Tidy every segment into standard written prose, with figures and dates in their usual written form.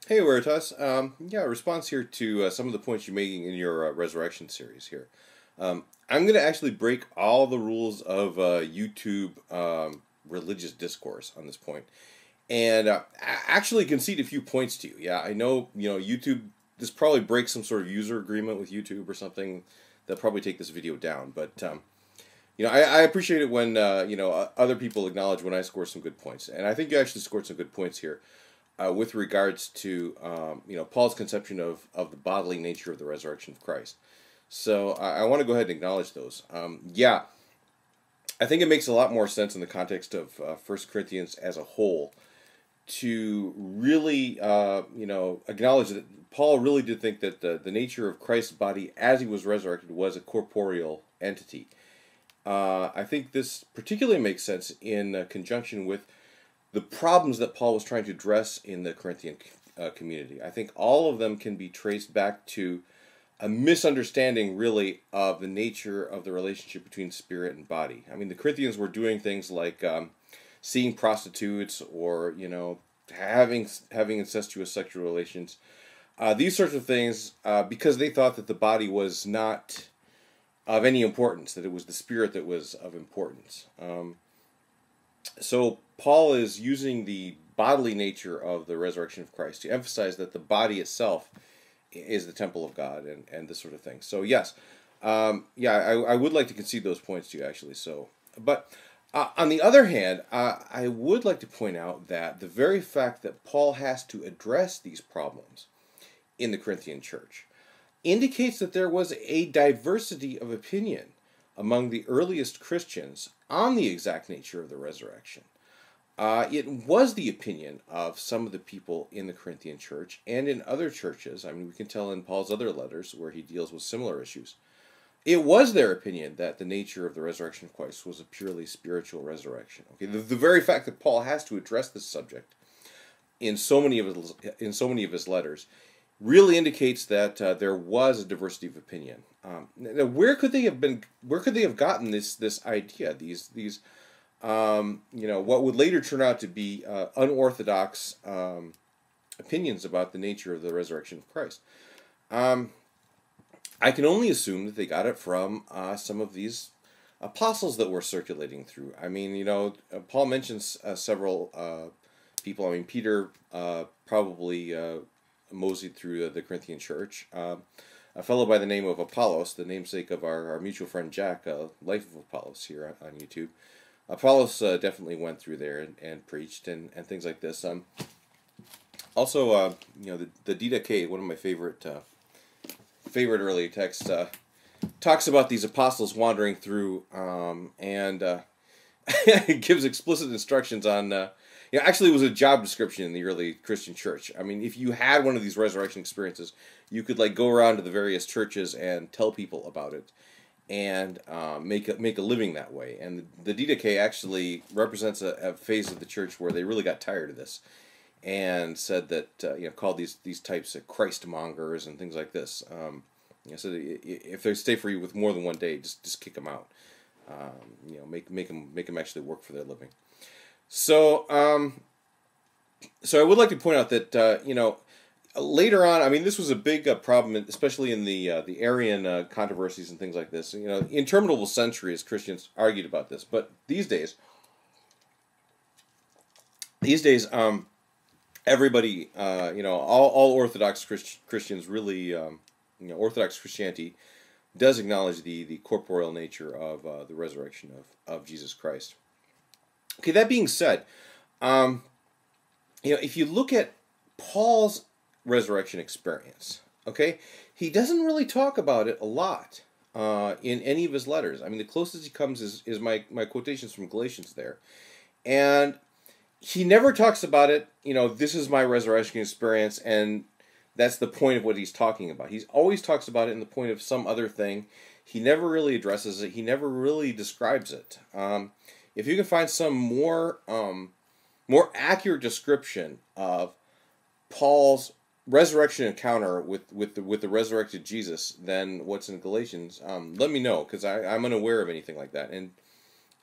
Hey, Veritas. Yeah, a response here to some of the points you're making in your resurrection series here. I'm going to actually break all the rules of YouTube religious discourse on this point, and actually concede a few points to you. Yeah, I know. YouTube. This probably breaks some sort of user agreement with YouTube or something. They'll probably take this video down, but I appreciate it when other people acknowledge when I score some good points, and I think you actually scored some good points here with regards to Paul's conception of the bodily nature of the resurrection of Christ. So I want to go ahead and acknowledge those. Yeah, I think it makes a lot more sense in the context of 1 Corinthians as a whole to really acknowledge that Paul really did think that the nature of Christ's body as he was resurrected was a corporeal entity. I think this particularly makes sense in conjunction with the problems that Paul was trying to address in the Corinthian community. I think all of them can be traced back to a misunderstanding, really, of the nature of the relationship between spirit and body. I mean, the Corinthians were doing things like seeing prostitutes or, having incestuous sexual relations. These sorts of things, because they thought that the body was not of any importance, that it was the spirit that was of importance. So Paul is using the bodily nature of the resurrection of Christ to emphasize that the body itself is the temple of God and this sort of thing. So yes, I would like to concede those points to you actually. But on the other hand, I would like to point out that the very fact that Paul has to address these problems in the Corinthian church indicates that there was a diversity of opinion among the earliest Christians on the exact nature of the resurrection. It was the opinion of some of the people in the Corinthian church and in other churches. I mean, we can tell in Paul's other letters where he deals with similar issues. It was their opinion that the nature of the resurrection of Christ was a purely spiritual resurrection. Okay, the very fact that Paul has to address this subject in so many of his letters really indicates that there was a diversity of opinion. Now, where could they have been? Where could they have gotten this idea? These what would later turn out to be unorthodox opinions about the nature of the resurrection of Christ. I can only assume that they got it from some of these apostles that were circulating through. I mean, Paul mentions several people. I mean, Peter probably moseyed through the Corinthian church. A fellow by the name of Apollos, the namesake of our mutual friend Jack, Life of Apollos here on YouTube. Apollos definitely went through there and preached and things like this. Also, the Didache, one of my favorite early texts, talks about these apostles wandering through and it gives explicit instructions on. Actually, it was a job description in the early Christian church. I mean, if you had one of these resurrection experiences, you could go around to the various churches and tell people about it, and make a living that way. And the Didache actually represents a phase of the church where they really got tired of this, and said that called these types of Christ mongers and things like this. So if they stay for you with more than one day, just kick them out. Make them actually work for their living. So I would like to point out that later on, I mean, this was a big problem, especially in the Arian controversies and things like this. Interminable centuries Christians argued about this, but these days, everybody, all Orthodox Christians really, Orthodox Christianity does acknowledge the corporeal nature of the resurrection of Jesus Christ. Okay, that being said, if you look at Paul's resurrection experience, okay, he doesn't really talk about it a lot in any of his letters. I mean, the closest he comes is my quotations from Galatians there. And he never talks about it, this is my resurrection experience, and that's the point of what he's talking about. He always talks about it in the point of some other thing. He never really addresses it. He never really describes it. If you can find some more accurate description of Paul's resurrection encounter with the resurrected Jesus than what's in Galatians, let me know, because I'm unaware of anything like that. And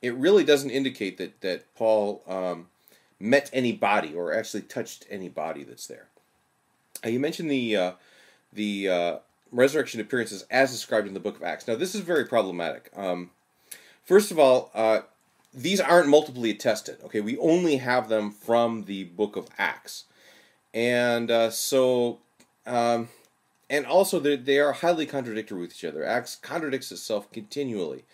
it really doesn't indicate that Paul met any body or actually touched any body that's there. You mentioned the resurrection appearances as described in the book of Acts. Now, this is very problematic. First of all, these aren't multiply attested. Okay, we only have them from the book of Acts, and and also they are highly contradictory with each other. Acts contradicts itself continually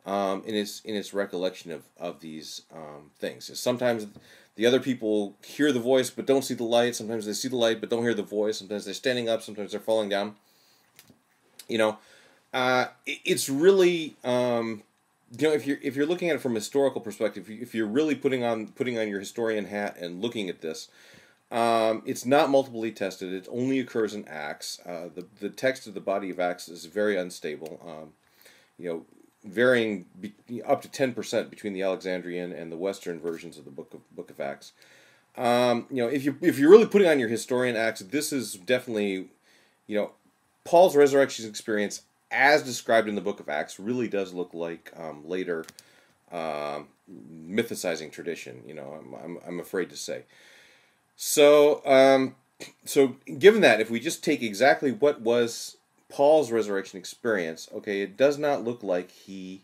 in its recollection of these things. Sometimes the other people hear the voice but don't see the light. Sometimes they see the light but don't hear the voice. Sometimes they're standing up. Sometimes they're falling down. You know, it's really if you're looking at it from a historical perspective, if you're really putting on your historian hat and looking at this, it's not multiply tested. It only occurs in Acts. The text of the body of Acts is very unstable. Varying up to 10% between the Alexandrian and the Western versions of the book of Acts. If you're really putting on your historian Acts, this is definitely, Paul's resurrection experience as described in the book of Acts really does look like later mythicizing tradition. I'm afraid to say. So given that, if we just take exactly what was Paul's resurrection experience, okay, it does not look like he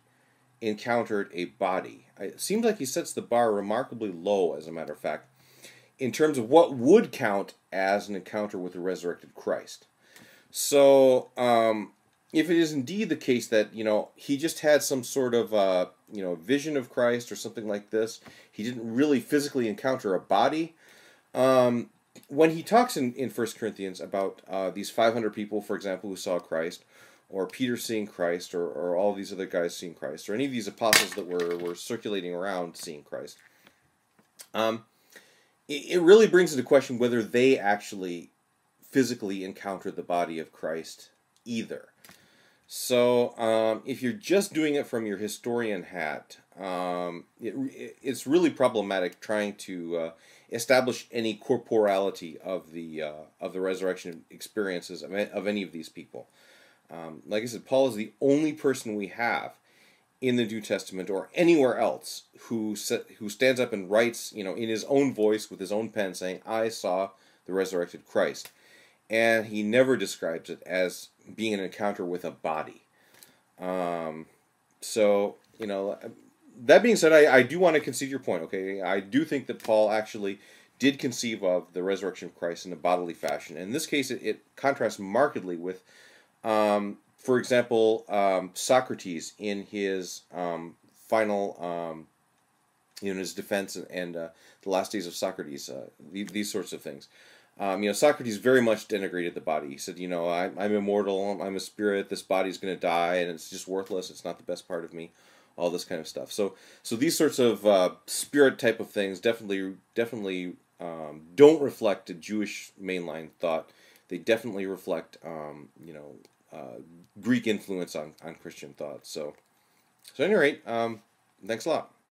encountered a body. It seems like he sets the bar remarkably low, as a matter of fact, in terms of what would count as an encounter with the resurrected Christ. So, if it is indeed the case that, he just had some sort of, vision of Christ or something like this, he didn't really physically encounter a body. When he talks in 1 Corinthians about these 500 people, for example, who saw Christ, or Peter seeing Christ, or all these other guys seeing Christ, or any of these apostles that were circulating around seeing Christ, it really brings into question whether they actually physically encountered the body of Christ either. So if you're just doing it from your historian hat, it's really problematic trying to establish any corporality of the resurrection experiences of any of these people. Like I said, Paul is the only person we have in the New Testament or anywhere else who stands up and writes, in his own voice with his own pen, saying, "I saw the resurrected Christ," and he never describes it as being an encounter with a body. That being said, I do want to concede your point, okay? I do think that Paul actually did conceive of the resurrection of Christ in a bodily fashion. In this case, it contrasts markedly with, for example, Socrates in his final, in his defense and the last days of Socrates, these sorts of things. Socrates very much denigrated the body. He said, I'm immortal, I'm a spirit, this body's going to die, and it's just worthless, it's not the best part of me, all this kind of stuff. So these sorts of spirit type of things definitely don't reflect a Jewish mainline thought. They definitely reflect, Greek influence on Christian thought. So at any rate, thanks a lot.